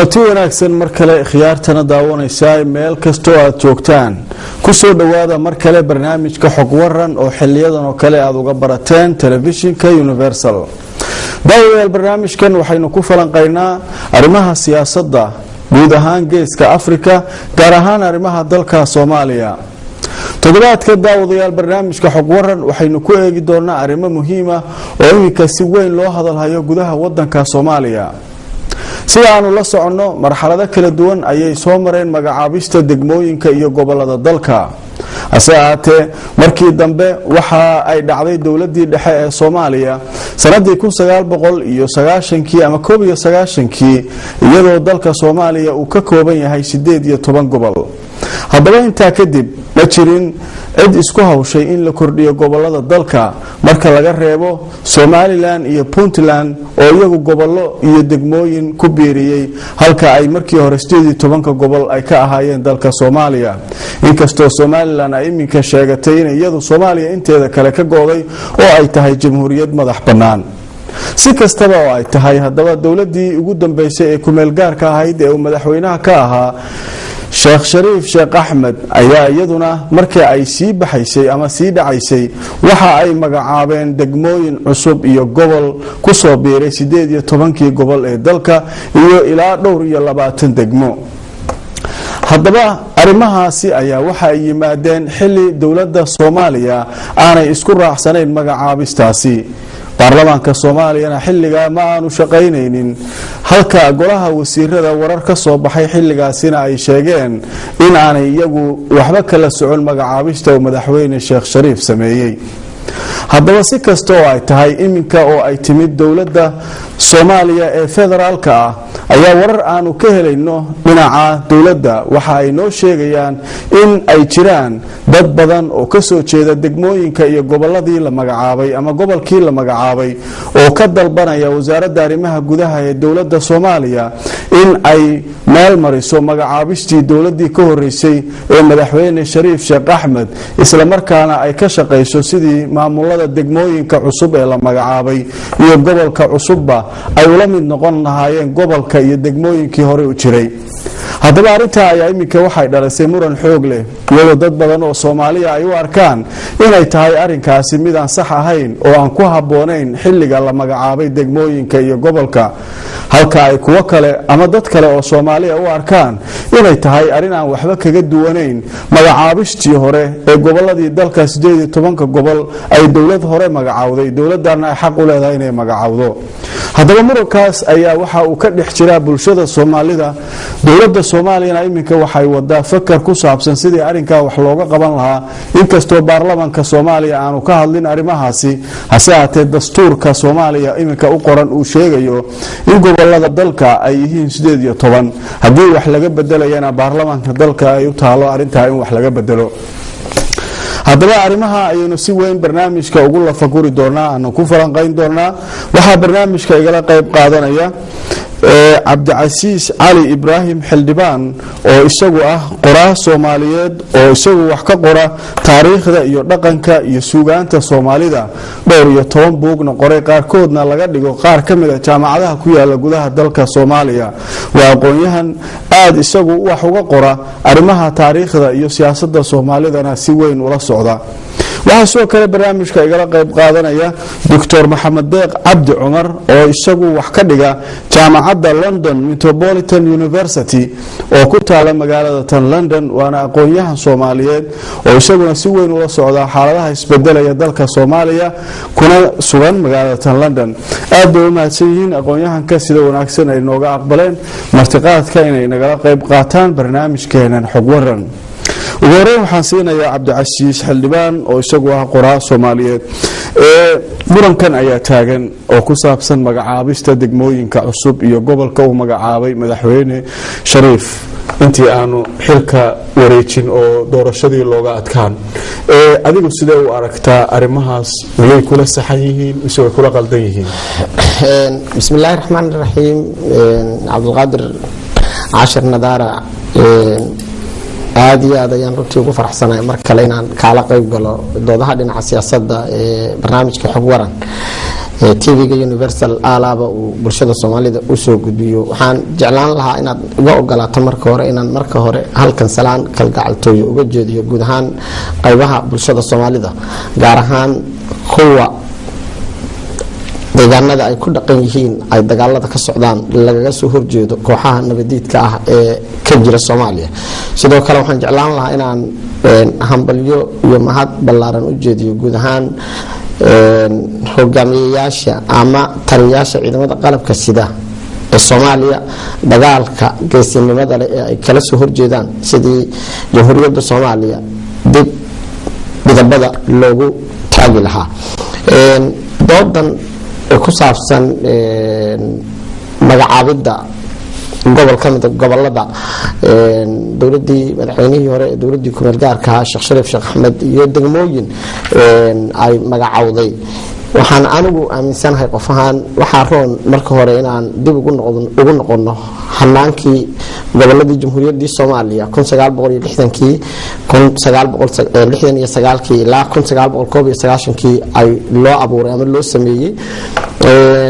kulanti wanaagsan mar kale khiyaartana daawanaysa meel kastoo aad joogtaan ku soo dhawaada mar kale barnaamijka xog waran oo xiliyadan oo kale aad uga barateen telefishinka Universal. daawadayaal barnaamijkan waxaynu ku falanqaynaa arrimaha siyaasadda guud ahaan geeska Afrika gaar ahaan arrimaha dalka Soomaaliya. toddobaadka daawadayaal barnaamijka xog waran waxaynu ku eegi doonaa arrimo muhiim ah oo iminka si weyn loo hadalhayo gudaha wadanka Soomaaliya. sida aanu la socono marxalado kala duwan ayay soo mareen magacaabista degmooyinka iyo gobolada dalka asaate markii dambe waxa ay dhacday dawladii dhexe ee Soomaaliya sanadii 1990 ama 1990 iyadoo dalka Soomaaliya uu ka kooban yahay 18 gobol. haddaba intaa kadib ma jirin cid isku hawshay in la kordhiyo gobolada dalka marka laga reebo Somaliland iyo Puntland oo iyagu gobollo iyo degmooyin ku biiriyay halka ay markii hore 18 gobol ay ka ahaayeen dalka Soomaaliya. inkastoo Somaliland ay iminka sheegatay in iyadu Soomaaliya inteeda kale ka gooday oo ay tahay jamhuuriyad madax bannaan. si kastaba oo ay tahay haddaba dawladii ugu dambeysay ee ku meel gaarka ahayd ee madaxweynaha ka ahaa Sheekh Shariif Sheekh Ahmed ayaa iyaduna markii ay sii baxaysay ama sii dhacaysay waxa ay magacaabeen degmooyin cusub iyo gobol ku soo biiray 18 gobol ee dalka iyo ilaa dhowr iyo 20 degmo. haddaba arrimahaasi ayaa waxa ay yimaadeen xilli dawladda Soomaaliya aanay isku raacsanayn magacaabistaasi. baarlamaanka Soomaaliya xilliga ma aanu shaqaynaynin halka golaha wasiirada warar ka soo baxay xilligaasina ay sheegeen in aanay iyagu waxba kala socon magacaabista madaxweyne Sheekh Shariif sameeyay. haddaba si kasta oo ay tahay iminka oo ay timid dawladda Soomaaliya ee federaalka ah ayaa warar aanu ka helayno dhinaca dawladda waxa ay noo sheegayaan in ay jiraan dad badan oo ka soo jeeda degmooyinka iyo goboladii la magacaabay ama gobolkii la magacaabay oo ka dalbanaya wasaaradda arrimaha gudaha ee dawladda Soomaaliya in ay meel mariso magacaabistii dawladii ka horeysay ee madaxweyne Shariif Sheekh Ahmed isla markaana ay ka shaqeyso sidii maamulada degmooyinka cusub ee la magacaabay iyo gobolka cusubba ay ula mid noqon lahaayeen gobolka iyo degmooyinkii hore u jiray. haddaba arinta ayaa iminka waxay dhalisay muran xoog leh iyadoo dad badan oo Soomaaliya ay u arkaan inay tahay arinkaasi mid aan sax ahayn oo aan ku haboonayn xilliga la magacaabay degmooyinka iyo gobolka halka ay kuwa kale ama dad kale oo Soomaaliya u arkaan inay tahay arin aan waxba kaga duwanayn magacaabistii hore ee goboladii dalka 18 gobol ay dawlad hore magacaawday dawladana ay xaq u leedahay inay magacaawdo. haddaba murankaas ayaa waxa uu ka dhex jira bulshada Soomaalida. dawladda Soomaaliya iminka waxay wadaa fakar ku saabsan sidii arinka wax looga qaban lahaa inkastoo baarlamaanka Soomaaliya aanu ka hadlin arimahaasi hase ahaatee dastuurka Soomaaliya iminka u qoran uu sheegayo in gobolada dalka ay yihiin 18 haddii wax laga bedelayana baarlamaanka dalka ay u taalo arinta in wax laga bedelo. haddaba arrimaha ayaynu si weyn barnaamijka ugu la fakuri doonaa aan ku falanqayn doonaa. waxaa barnaamijka igala qayb qaadanaya Cabdicasiis Cali Ibrahim Xildhibaan oo isagu ah qoraa Soomaaliyeed oo isagu wax ka qora taariikhda iyo dhaqanka iyo suugaanta Soomaalida dhowr iyo 10 buugna qoray qaarkoodna laga dhigo qaar ka mid ah jaamacadaha ku yaala gudaha dalka Soomaaliya. waa aqoonyahan aad isagu wax uga qora arrimaha taariikhda iyo siyaasadda Soomaalidana si weyn ula socda. waxaa soo kale barnaamijka igala qayb qaadanaya Dr. Maxamed Deeq Cabdi Cumar oo isagu wax ka dhiga jaamacadda London Metropolitan University oo ku taala magaalada tan London waana aqoonyahan Soomaaliyeed oo isaguna si weyn ula socda xaaladaha isbedelaya dalka Soomaaliya kuna sugan magaalada tan London. aad bay u mahadsan yihiin aqoonyahanka sida wanaagsan ay nooga aqbaleen martiqaadka inay nagala qayb qaataan barnaamijkeenan xog waran. ugu horeyn waxaan siinayaa Cabdicasiis Xildhibaan oo isagu ah qoraa Soomaaliyeed. murankan ayaa taagan oo ku saabsan magacaabista degmooyinka cusub iyo gobolka uu magacaabay madaxweyne Shariif intii aanu xilka wareejin oo doorashadii looga adkaan. adigu sidee u aragtaa arrimahaas way kula saxan yihiin mise way kula qaldan yihiin? bismillaahir rahmaanir rahiim. Cabdulqaadir Cashir Nadaara aad iyo aad ayaan runtii ugu faraxsanahay mar kale inaan kaala qayb galo doodaha dhinaca siyaasadda ee barnaamijka xog waran. TV-ga Universal alaaba uu bulshada Soomaalida u soo gudbiyo. Waxaan jeclaan lahaa inaad uga ogolaato marka hore halkan salaan kalgacaltooyo uga jeediyo guud ahaan qaybaha bulshada Soomaalida, gaar ahaan kuwa deegaanada ay ku dhaqan yihiin ay dagaalada ka socdaan lagaga soo horjeedo kooxaha nabadiidka ah ee ka jira Soomaaliya. Sidoo kale waxaan jeclaan lahaa inaan hambalyo iyo mahad ballaaran u jeediyo guud ahaan hogaamiyayaasha ama taliyayaasha ciidamada qalabka sida ee Soomaaliya dagaalka geesinimada leh ee ay kala soo horjeedaan sidii Jamhuuriyadda Soomaaliya dib midabada loogu taagi lahaa. doodan ku saabsan magacaabida gobol ka mid ah gobolada dowladii madaxweynihii hore ee dowladii ku meel gaarka ah Sheekh Shariif Sheekh Axmed iyo degmooyin ay magacawday. waxaan anigu aaminsanahay qof ahaan waxaa roon marka hore inaan dib ugu noqono hanaankii goboladii Jamhuuriyadda Soomaaliya 1960kii 1969kii ilaa 1991kii ay loo abuuray ama loo sameeyay.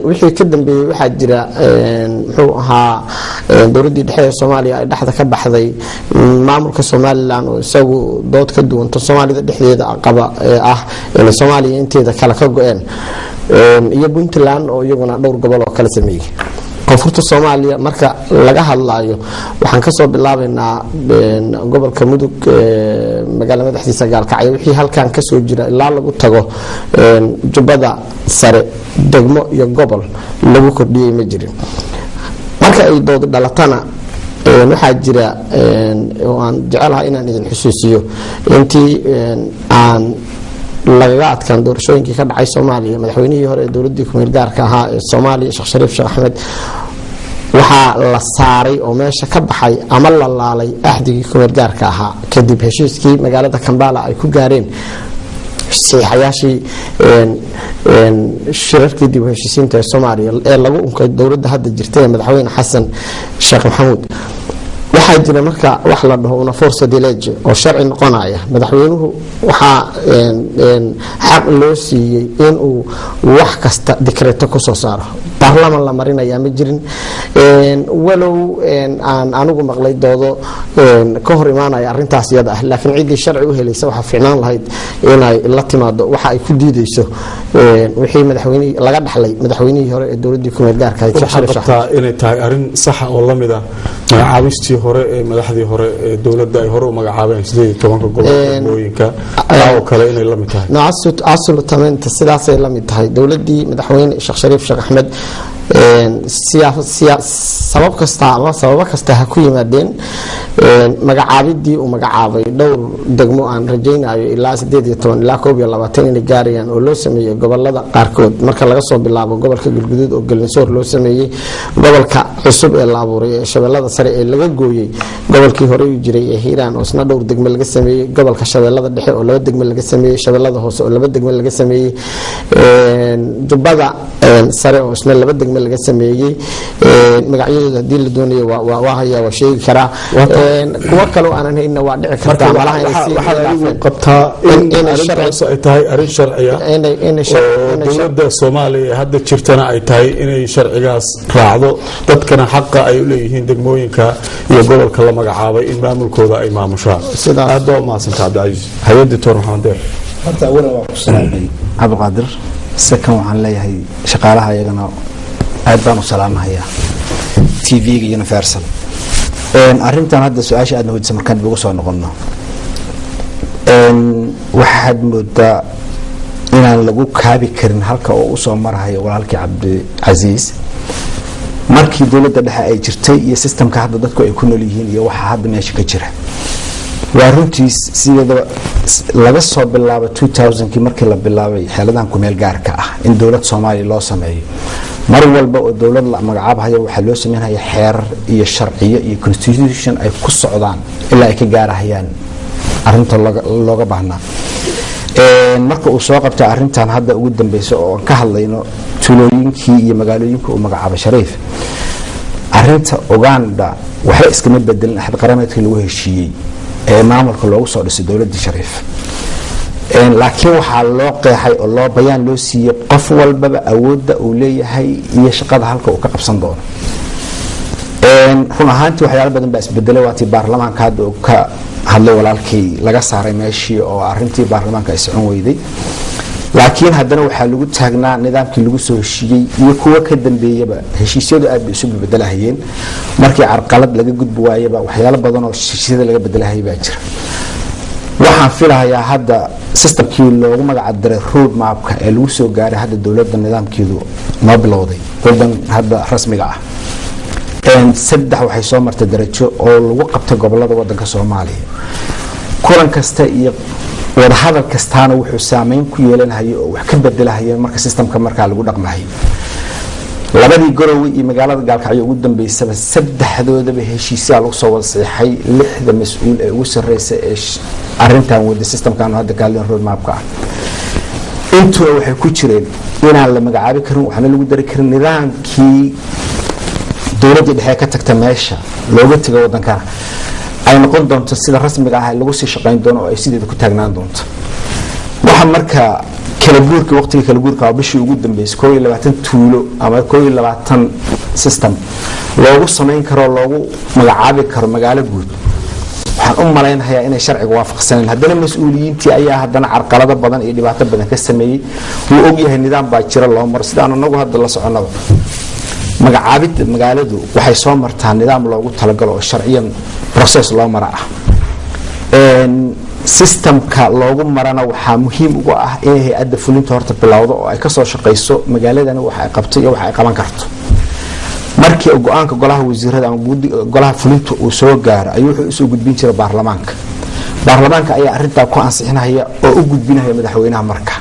wixii ka dambeeyay waxaa jira muxuu ahaa dowladii dhexe ee Soomaaliya ay dhaxda ka baxday maamulka Somaliland oo isagu dood ka duwanta Soomaalida dhexdeeda qaba ah in Soomaaliya inteeda kala ka go'een iyo Puntland oo iyaguna dhowr gobol oo kala sameeyay. koonfurta Soomaaliya marka laga hadlaayo waxaan ka soo bilaabaynaa gobolka Mudug magaalada madaxdiisa Gaalkacyo wixii halkan ka soo jira ilaa lagu tago Jubbada Sare degmo iyo gobol lagu kordhiyay ma jirin. marka ay dood dhalatana waxaa jira oo aan jecelahay inaan idin xusuusiyo intii aan lagaga adkaan doorashooyinkii ka dhacay Soomaaliya madaxweynihii hore ee dowladii ku meel gaarka ahaa ee Soomaaliya Sheekh Shariif Sheekh Axmed waxaa la saaray oo meesha ka baxay ama la laalay ahdigii ku meel gaarka ahaa kadib heshiiskii magaalada Kampala ay ku gaareen saxayaashii shirarkii dib u heshiisiinta ee Soomaaliya ee lagu unkay dowladda hadda jirtay ee madaxweyne Xasan Sheekh Maxamuud. waxaa jira marka wax la dhaho una force delege oo sharci noqonaya madaxweynuhu waxa xaq loo siiyay in uu wax kasta dekreeto ku soo saaro baarlamaan la marinaya ma jirin. walow aan anigu maqlay doodo ka hor imaanaya arintaas iyada ah laakiin cidii sharci u helaysa waxa fiicnaan lahayd inay la timaado waxa ay ku diideyso wixii madaxweynaha laga dhaxlay madaxweynihii hore ee dowladii ku meel gaarka ah inay tahay arin sax oo lamid ah magacaabistii hore ee madaxdii hore ee dowladda ay hore u magacaabeen 18 gobolka oo kale inay la mid tahay absolutamente sidaas ay la mid tahay dowladii madaxweyne Sheekh Shariif Sheekh Axmed sabab kasta ha ku yimaadeen magacaabidii uu magacaabay dhowr degmo aan rajaynayo ilaa 18 ilaa 22 inay gaarayaan oo loo sameeyay gobolada qaarkood marka laga soo bilaabo gobolka Galguduud oo Galmudug loo sameeyay gobolka cusub ee la abuuray ee Shabeellada Sare ee laga gooyay gobolkii hore u jiray ee Hiiraan oo isna dhowr degmo laga sameeyay gobolka Shabeellada Dhexe oo laba degmo laga sameeyay Shabeellada Hoose oo laba degmo laga sameeyay Jubbada Sare oo isna laba degmo laga sameeyay magacyadooda hadii la doonayo waa haya waa sheegi karaa kuwa kale oo aanan hayna waa dhici kartaa malaha waxa qabtaa in sharci ay tahay arin sharciya dowladda Soomaaliya hadda jirtana ay tahay inay sharcigaas raacdo dadkana xaq ay u leeyihiin degmooyinka iyo gobolka la magacaabay in maamulkooda ay maamushaan sida aad oo maasanta Cabdi hay'adda Dr. Maxamed horta awal waa ku salaamay Cabdi Qaadir sakan waxaan leeyahay shaqaalaha iyagana aad baan u salaamayaa TV-ga Universal arintan hadda su'aasha aad weydiisay markaan ugu soo noqono waxaad moodaa inaan lagu kaabi karin halka oo u soo marayo walaalkii Cabdi Casiis markii dowladda dhexe ay jirtay iyo systemka hadda dadku ay ku nool yihiin iyo waxa hadda meesha ka jira waa runtii sidoo laga soo bilaabo 2000kii markii la bilaabay xeeladan ku meel gaarka ah in dowlad Soomaaliya loo sameeyo mar walba oo dowlad la magacaabayo waxa loo sameeyay xeer iyo sharciyo iyo constitution ay ku socdaan ilaa ay ka gaarayaan arinta looga baahnaa marka uu soo qabtay arintan hadda ugu dambeysay oo ka hadlayno tulooyinkii iyo magaalooyinkii uu magacaabay Shariif arinta Uganda waxa iskama bedelan xad qarameedkii lagu heshiiyay ee maamulka loogu soo dhisay dowladda Shariif laakiin waxaa loo qeexay oo loo bayaan loo siiyey qof walbaba awoodda uu leeyahay iyo shaqada halka uu ka qabsan doono. run ahaantii waxyaalo badan baa isbedelay waatii baarlamaanka hadda uu ka hadlay walaalkii laga saaray meeshii oo arrintii baarlamaanka ay socon weyday, laakiin haddana waxaa lagu taagnaa nidaamkii lagu soo heshiiyey iyo kuwa ka dambeeyaba heshiisyadu aad bay isu bedelahayeen. markii carqalad laga gudbi waayaba waxyaalo badan oo heshiisyada laga bedelahayay baa jira. waxaan filahayaa hadda systemkii loogu magac daray road mapka ee lagu soo gaaray hadda dowladda nidaamkeedu noo bilowday wadan hadda rasmiga ah. saddex waxay soo martay darajo oo lagu qabtay gobolada wadanka Soomaaliya. kulan kasta iyo wada hadal kastaana wuxuu saameyn ku yeelanayo oo wax ka bedelayo marka systemka marka lagu dhaqmayo. labadii Garowe iyo magaalada Gaalkacyo ugu dambeysay saddexdoodaba heshiisyo lagu soo wada saxay 6 mas'uul ee ugu sareeyay ee arintan wada systemkan hadda kaalin road mapka intuu waxay ku jireen inaan la magacaabi karin waxna lagu dari karin nidaamkii dowladda dhexe ka tagta meesha looga tagay wadanka ay noqon doonto sida rasmiga ah lagu sii shaqeyn doono oo ay sideeda ku taagnaan doonto. waxa marka kala guurka waqtiga kala guurka bishii ugu dambeysay 22 tuulo ama 22 system loogu sameyn karo loogu magacaabi karo magaalo guud. waxaan u maleynayaa inay sharciga waafaqsaneen haddana mas'uuliyiintii ayaa haddana carqalado badan iyo dhibaato badan ka sameeyay. wuu og yahay nidaam baa jira loo mar sidaan anagu hadda la soconaba magacaabida magaaladu waxay soo martaa nidaam loogu talagalo oo sharciyan process loo mara ah. systemka loogu marana waxaa muhiim ugu ah in hay'adda fulinta horta bilowdo oo ay ka soo shaqeyso magaaladana waxa ay qabto iyo waxa ay qaban karto. markii go'aanka golaha wasiirada ama golaha fulinta uu soo gaaro ayuu wuxuu soo gudbin jiray baarlamaanka ayaa arrinta ku ansixinaya oo u gudbinaya madaxweynaha marka